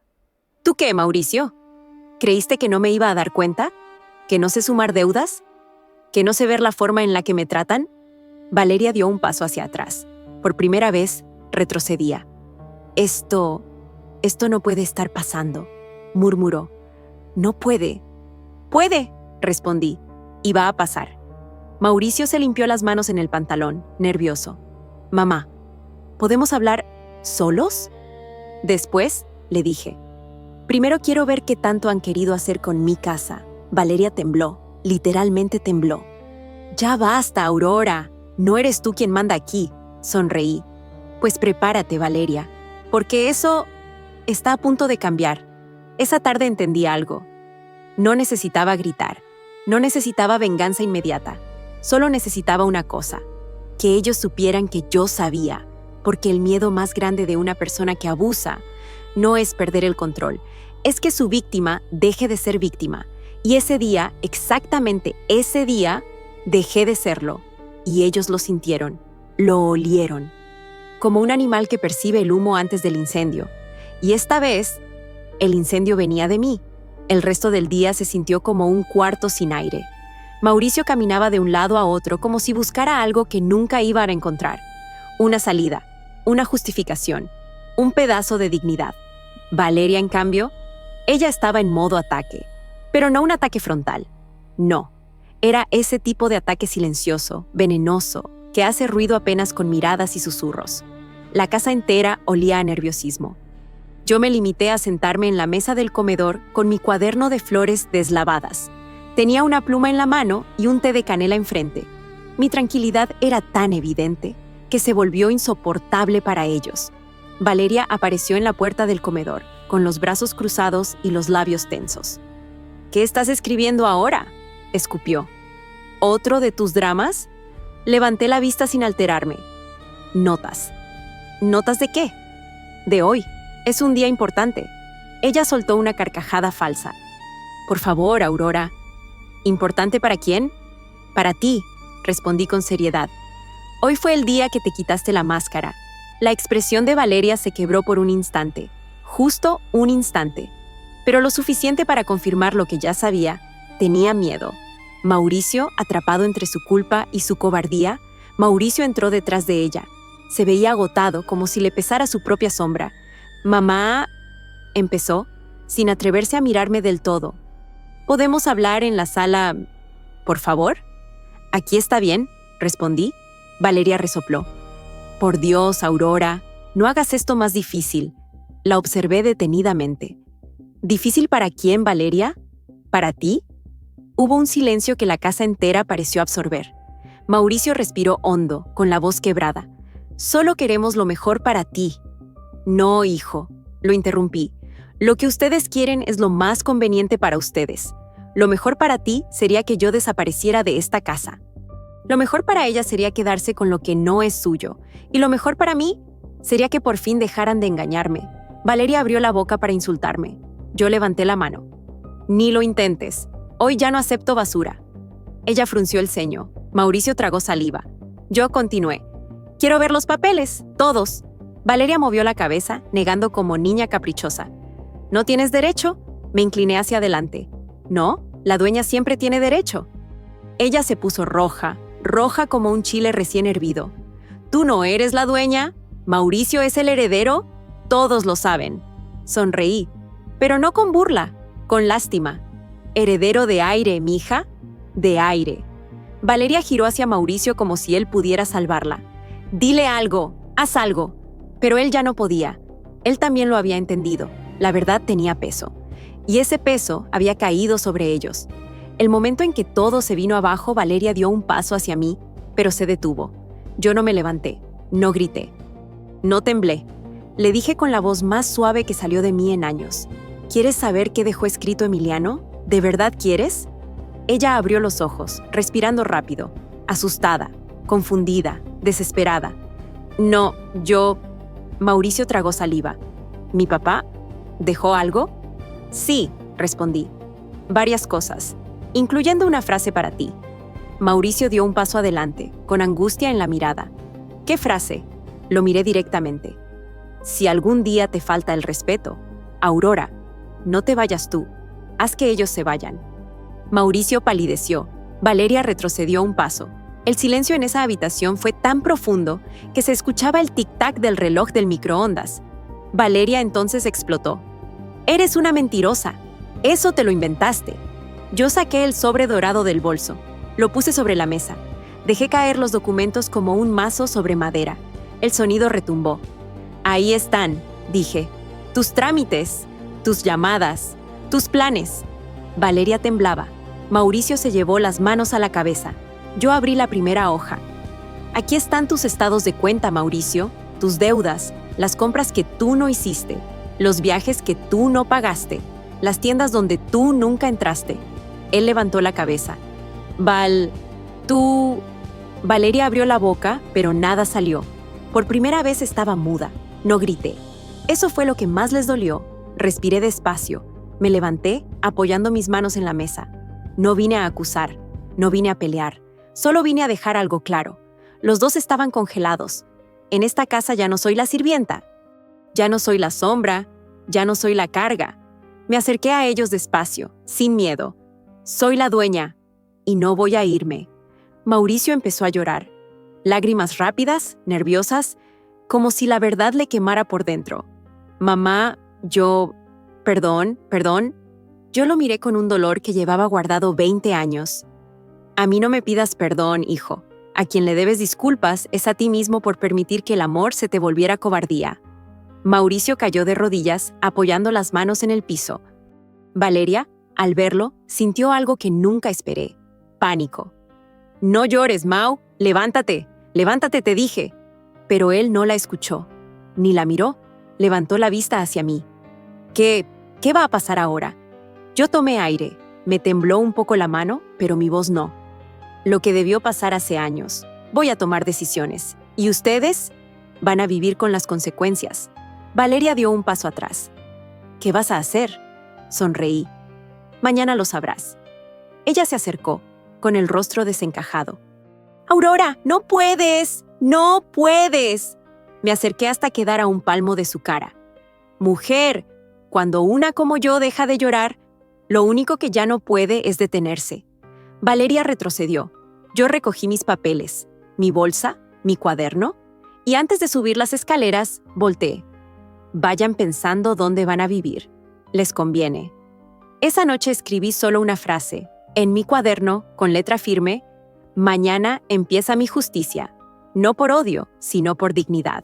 ¿Tú qué, Mauricio? ¿Creíste que no me iba a dar cuenta? ¿Que no sé sumar deudas? ¿Que no sé ver la forma en la que me tratan? Valeria dio un paso hacia atrás. Por primera vez, retrocedía. Esto no puede estar pasando, murmuró. No puede. Puede, respondí. Y va a pasar. Mauricio se limpió las manos en el pantalón, nervioso. Mamá, ¿podemos hablar solos? Después, le dije. Primero quiero ver qué tanto han querido hacer con mi casa. Valeria tembló, literalmente tembló. Ya basta, Aurora. No eres tú quien manda aquí. Sonreí. Pues prepárate, Valeria, porque eso está a punto de cambiar. Esa tarde entendí algo. No necesitaba gritar. No necesitaba venganza inmediata. Solo necesitaba una cosa. Que ellos supieran que yo sabía. Porque el miedo más grande de una persona que abusa no es perder el control. Es que su víctima deje de ser víctima. Y ese día, exactamente ese día, dejé de serlo. Y ellos lo sintieron. Lo olieron. Como un animal que percibe el humo antes del incendio. Y esta vez, el incendio venía de mí. El resto del día se sintió como un cuarto sin aire. Mauricio caminaba de un lado a otro como si buscara algo que nunca iba a encontrar. Una salida, una justificación, un pedazo de dignidad. Valeria, en cambio, ella estaba en modo ataque. Pero no un ataque frontal. No. Era ese tipo de ataque silencioso, venenoso, que hace ruido apenas con miradas y susurros. La casa entera olía a nerviosismo. Yo me limité a sentarme en la mesa del comedor con mi cuaderno de flores deslavadas. Tenía una pluma en la mano y un té de canela enfrente. Mi tranquilidad era tan evidente que se volvió insoportable para ellos. Valeria apareció en la puerta del comedor, con los brazos cruzados y los labios tensos. ¿Qué estás escribiendo ahora?, escupió. ¿Otro de tus dramas? Levanté la vista sin alterarme. Notas. ¿Notas de qué? De hoy. Es un día importante. Ella soltó una carcajada falsa. Por favor, Aurora. ¿Importante para quién? Para ti, respondí con seriedad. Hoy fue el día que te quitaste la máscara. La expresión de Valeria se quebró por un instante, justo un instante, pero lo suficiente para confirmar lo que ya sabía. Tenía miedo. Mauricio, atrapado entre su culpa y su cobardía, Mauricio entró detrás de ella. Se veía agotado, como si le pesara su propia sombra. «Mamá», empezó, sin atreverse a mirarme del todo. «¿Podemos hablar en la sala, por favor?» «Aquí está bien», respondí. Valeria resopló. «Por Dios, Aurora, no hagas esto más difícil». La observé detenidamente. «¿Difícil para quién, Valeria? ¿Para ti?» Hubo un silencio que la casa entera pareció absorber. Mauricio respiró hondo, con la voz quebrada. «Solo queremos lo mejor para ti». «No, hijo», lo interrumpí. «Lo que ustedes quieren es lo más conveniente para ustedes. Lo mejor para ti sería que yo desapareciera de esta casa. Lo mejor para ella sería quedarse con lo que no es suyo. Y lo mejor para mí sería que por fin dejaran de engañarme». Valeria abrió la boca para insultarme. Yo levanté la mano. «Ni lo intentes. Hoy ya no acepto basura». Ella frunció el ceño. Mauricio tragó saliva. Yo continué. «Quiero ver los papeles, todos». Valeria movió la cabeza, negando como niña caprichosa. «¿No tienes derecho?» Me incliné hacia adelante. «No, la dueña siempre tiene derecho». Ella se puso roja, roja como un chile recién hervido. «¿Tú no eres la dueña? ¿Mauricio es el heredero? Todos lo saben». Sonreí, pero no con burla, con lástima. «¿Heredero de aire, mija?» «De aire». Valeria giró hacia Mauricio como si él pudiera salvarla. «Dile algo, haz algo». Pero él ya no podía. Él también lo había entendido. La verdad tenía peso. Y ese peso había caído sobre ellos. El momento en que todo se vino abajo, Valeria dio un paso hacia mí, pero se detuvo. Yo no me levanté, no grité. No temblé. Le dije con la voz más suave que salió de mí en años. «¿Quieres saber qué dejó escrito Emiliano? ¿De verdad quieres?» Ella abrió los ojos, respirando rápido, asustada, confundida, desesperada. «No, yo...» Mauricio tragó saliva. «¿Mi papá? ¿Dejó algo?» «Sí», respondí. «Varias cosas, incluyendo una frase para ti». Mauricio dio un paso adelante, con angustia en la mirada. «¿Qué frase?» Lo miré directamente. «Si algún día te falta el respeto, Aurora, no te vayas tú. Haz que ellos se vayan». Mauricio palideció. Valeria retrocedió un paso. El silencio en esa habitación fue tan profundo que se escuchaba el tic-tac del reloj del microondas. Valeria entonces explotó. «Eres una mentirosa. Eso te lo inventaste». Yo saqué el sobre dorado del bolso. Lo puse sobre la mesa. Dejé caer los documentos como un mazo sobre madera. El sonido retumbó. «Ahí están», dije. «Tus trámites, tus llamadas, tus planes». Valeria temblaba. Mauricio se llevó las manos a la cabeza. Yo abrí la primera hoja. «Aquí están tus estados de cuenta, Mauricio, tus deudas, las compras que tú no hiciste, los viajes que tú no pagaste, las tiendas donde tú nunca entraste». Él levantó la cabeza. «Tú...» Valeria abrió la boca, pero nada salió. Por primera vez estaba muda. No grité. Eso fue lo que más les dolió. Respiré despacio. Me levanté, apoyando mis manos en la mesa. No vine a acusar, no vine a pelear. Solo vine a dejar algo claro. Los dos estaban congelados. En esta casa ya no soy la sirvienta. Ya no soy la sombra. Ya no soy la carga. Me acerqué a ellos despacio, sin miedo. Soy la dueña, y no voy a irme. Mauricio empezó a llorar. Lágrimas rápidas, nerviosas, como si la verdad le quemara por dentro. «Mamá, yo... Perdón». Yo lo miré con un dolor que llevaba guardado 20 años. «A mí no me pidas perdón, hijo. A quien le debes disculpas es a ti mismo por permitir que el amor se te volviera cobardía». Mauricio cayó de rodillas, apoyando las manos en el piso. Valeria, al verlo, sintió algo que nunca esperé. Pánico. «No llores, Mau. Levántate. Levántate, te dije». Pero él no la escuchó. Ni la miró. Levantó la vista hacia mí. ¿Qué va a pasar ahora? Yo tomé aire. Me tembló un poco la mano, pero mi voz no. Lo que debió pasar hace años. Voy a tomar decisiones. ¿Y ustedes? Van a vivir con las consecuencias. Valeria dio un paso atrás. ¿Qué vas a hacer? Sonreí. Mañana lo sabrás. Ella se acercó, con el rostro desencajado. «Aurora, no puedes. No puedes». Me acerqué hasta quedar a un palmo de su cara. Mujer, cuando una como yo deja de llorar, lo único que ya no puede es detenerse. Valeria retrocedió. Yo recogí mis papeles, mi bolsa, mi cuaderno, y antes de subir las escaleras, volteé. Vayan pensando dónde van a vivir. Les conviene. Esa noche escribí solo una frase. En mi cuaderno, con letra firme, mañana empieza mi justicia. No por odio, sino por dignidad.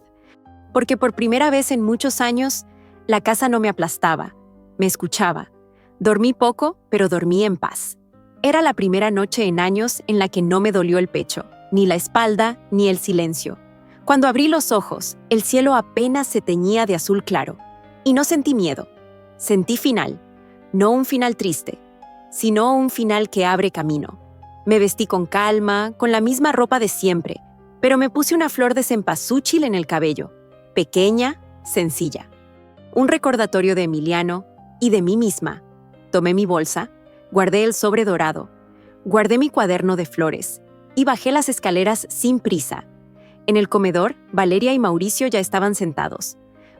Porque por primera vez en muchos años, la casa no me aplastaba, me escuchaba. Dormí poco, pero dormí en paz. Era la primera noche en años en la que no me dolió el pecho, ni la espalda, ni el silencio. Cuando abrí los ojos, el cielo apenas se teñía de azul claro. Y no sentí miedo. Sentí final. No un final triste, sino un final que abre camino. Me vestí con calma, con la misma ropa de siempre, pero me puse una flor de cempasúchil en el cabello. Pequeña, sencilla. Un recordatorio de Emiliano y de mí misma. Tomé mi bolsa, guardé el sobre dorado, guardé mi cuaderno de flores y bajé las escaleras sin prisa. En el comedor, Valeria y Mauricio ya estaban sentados.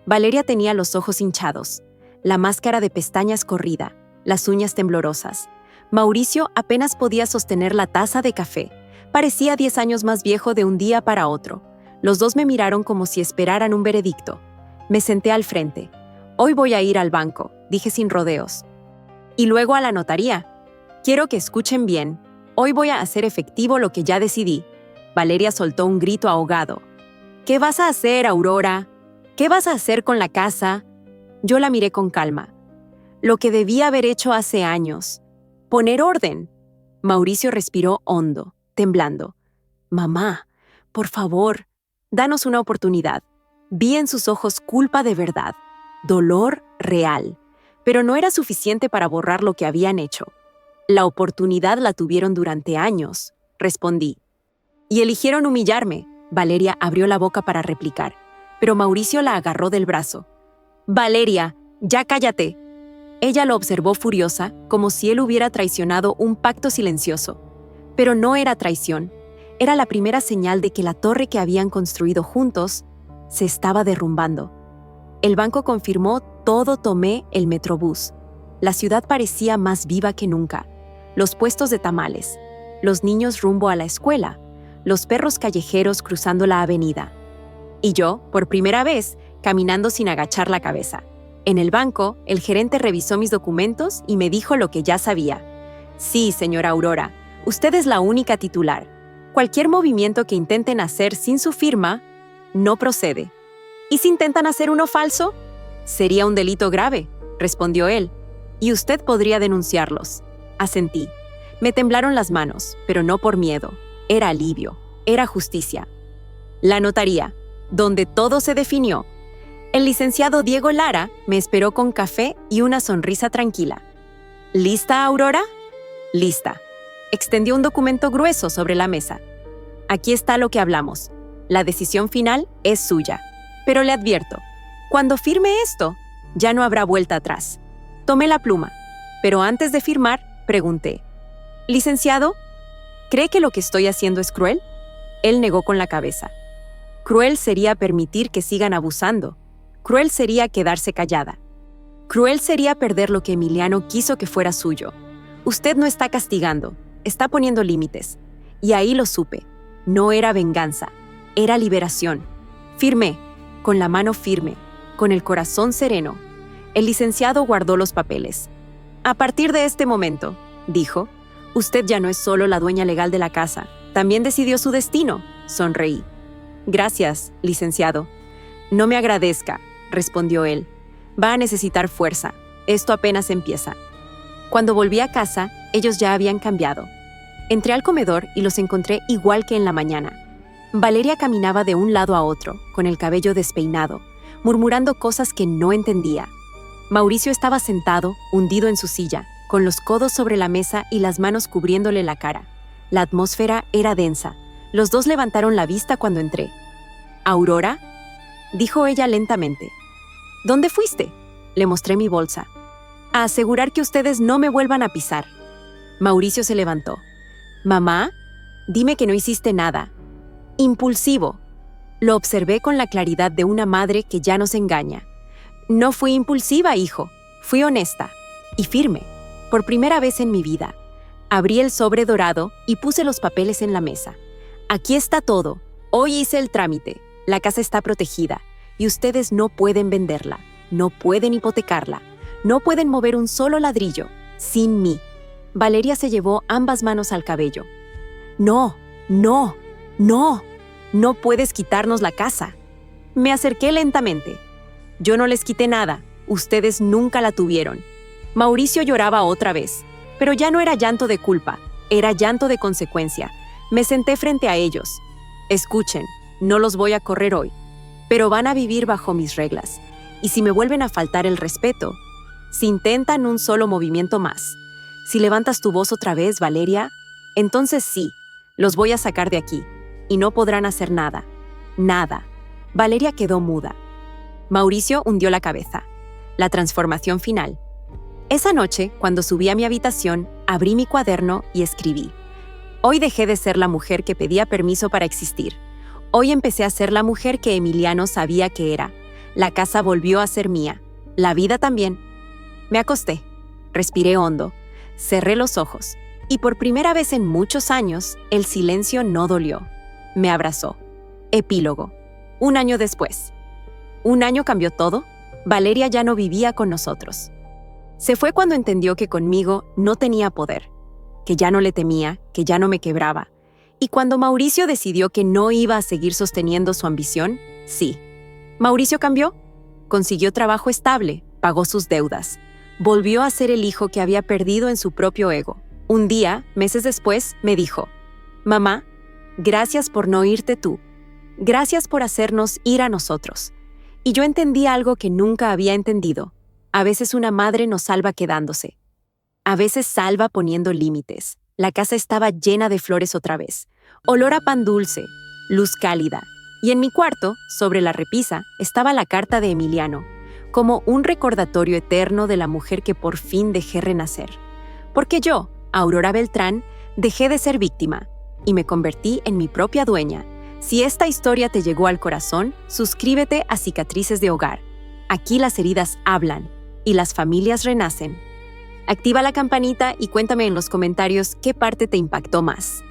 Valeria tenía los ojos hinchados, la máscara de pestañas corrida, las uñas temblorosas. Mauricio apenas podía sostener la taza de café. Parecía 10 años más viejo de un día para otro. Los dos me miraron como si esperaran un veredicto. Me senté al frente. Hoy voy a ir al banco, dije sin rodeos. Y luego a la notaría. Quiero que escuchen bien. Hoy voy a hacer efectivo lo que ya decidí. Valeria soltó un grito ahogado. ¿Qué vas a hacer, Aurora? ¿Qué vas a hacer con la casa? Yo la miré con calma. Lo que debía haber hecho hace años. Poner orden. Mauricio respiró hondo, temblando. Mamá, por favor, danos una oportunidad. Vi en sus ojos culpa de verdad, dolor real, pero no era suficiente para borrar lo que habían hecho. La oportunidad la tuvieron durante años, respondí. Y eligieron humillarme. Valeria abrió la boca para replicar, pero Mauricio la agarró del brazo. Valeria, ya cállate. Ella lo observó furiosa, como si él hubiera traicionado un pacto silencioso. Pero no era traición. Era la primera señal de que la torre que habían construido juntos se estaba derrumbando. El banco confirmó todo. Tomé el metrobús. La ciudad parecía más viva que nunca. Los puestos de tamales, los niños rumbo a la escuela, los perros callejeros cruzando la avenida. Y yo, por primera vez, caminando sin agachar la cabeza. En el banco, el gerente revisó mis documentos y me dijo lo que ya sabía. Sí, señora Aurora, usted es la única titular. Cualquier movimiento que intenten hacer sin su firma, no procede. ¿Y si intentan hacer uno falso? Sería un delito grave, respondió él, y usted podría denunciarlos. Asentí. Me temblaron las manos, pero no por miedo. Era alivio, era justicia. La notaría, donde todo se definió. El licenciado Diego Lara me esperó con café y una sonrisa tranquila. ¿Lista, Aurora? Lista. Extendió un documento grueso sobre la mesa. Aquí está lo que hablamos. La decisión final es suya. Pero le advierto, cuando firme esto, ya no habrá vuelta atrás. Tomé la pluma, pero antes de firmar, pregunté. Licenciado, ¿cree que lo que estoy haciendo es cruel? Él negó con la cabeza. Cruel sería permitir que sigan abusando. Cruel sería quedarse callada. Cruel sería perder lo que Emiliano quiso que fuera suyo. Usted no está castigando, está poniendo límites. Y ahí lo supe. No era venganza, era liberación. Firmé, con la mano firme, con el corazón sereno. El licenciado guardó los papeles. A partir de este momento, dijo, usted ya no es solo la dueña legal de la casa, también decidió su destino. Sonreí. Gracias, licenciado. No me agradezca, respondió él. Va a necesitar fuerza. Esto apenas empieza. Cuando volví a casa, ellos ya habían cambiado. Entré al comedor y los encontré igual que en la mañana. Valeria caminaba de un lado a otro, con el cabello despeinado, murmurando cosas que no entendía. Mauricio estaba sentado, hundido en su silla, con los codos sobre la mesa y las manos cubriéndole la cara. La atmósfera era densa. Los dos levantaron la vista cuando entré. ¿Aurora?, dijo ella lentamente. ¿Dónde fuiste? Le mostré mi bolsa. A asegurar que ustedes no me vuelvan a pisar. Mauricio se levantó. Mamá, dime que no hiciste nada. Impulsivo. Lo observé con la claridad de una madre que ya no se engaña. No fui impulsiva, hijo. Fui honesta y firme. Por primera vez en mi vida, abrí el sobre dorado y puse los papeles en la mesa. Aquí está todo. Hoy hice el trámite. La casa está protegida y ustedes no pueden venderla. No pueden hipotecarla. No pueden mover un solo ladrillo sin mí. Valeria se llevó ambas manos al cabello. No, no, no. No puedes quitarnos la casa. Me acerqué lentamente. Yo no les quité nada. Ustedes nunca la tuvieron. Mauricio lloraba otra vez, pero ya no era llanto de culpa, era llanto de consecuencia. Me senté frente a ellos. Escuchen, no los voy a correr hoy, pero van a vivir bajo mis reglas. Y si me vuelven a faltar el respeto, si intentan un solo movimiento más, si levantas tu voz otra vez, Valeria, entonces sí, los voy a sacar de aquí, y no podrán hacer nada. Nada. Valeria quedó muda. Mauricio hundió la cabeza. La transformación final. Esa noche, cuando subí a mi habitación, abrí mi cuaderno y escribí. Hoy dejé de ser la mujer que pedía permiso para existir. Hoy empecé a ser la mujer que Emiliano sabía que era. La casa volvió a ser mía. La vida también. Me acosté. Respiré hondo. Cerré los ojos. Y por primera vez en muchos años, el silencio no dolió. Me abrazó. Epílogo. 1 año después. ¿1 año cambió todo? Valeria ya no vivía con nosotros. Se fue cuando entendió que conmigo no tenía poder, que ya no le temía, que ya no me quebraba. Y cuando Mauricio decidió que no iba a seguir sosteniendo su ambición, sí. Mauricio cambió, consiguió trabajo estable, pagó sus deudas, volvió a ser el hijo que había perdido en su propio ego. Un día, meses después, me dijo, «Mamá, gracias por no irte tú. Gracias por hacernos ir a nosotros». Y yo entendí algo que nunca había entendido. A veces una madre nos salva quedándose. A veces salva poniendo límites. La casa estaba llena de flores otra vez. Olor a pan dulce, luz cálida. Y en mi cuarto, sobre la repisa, estaba la carta de Emiliano, como un recordatorio eterno de la mujer que por fin dejé renacer. Porque yo, Aurora Beltrán, dejé de ser víctima y me convertí en mi propia dueña. Si esta historia te llegó al corazón, suscríbete a Cicatrices de Hogar. Aquí las heridas hablan y las familias renacen. Activa la campanita y cuéntame en los comentarios qué parte te impactó más.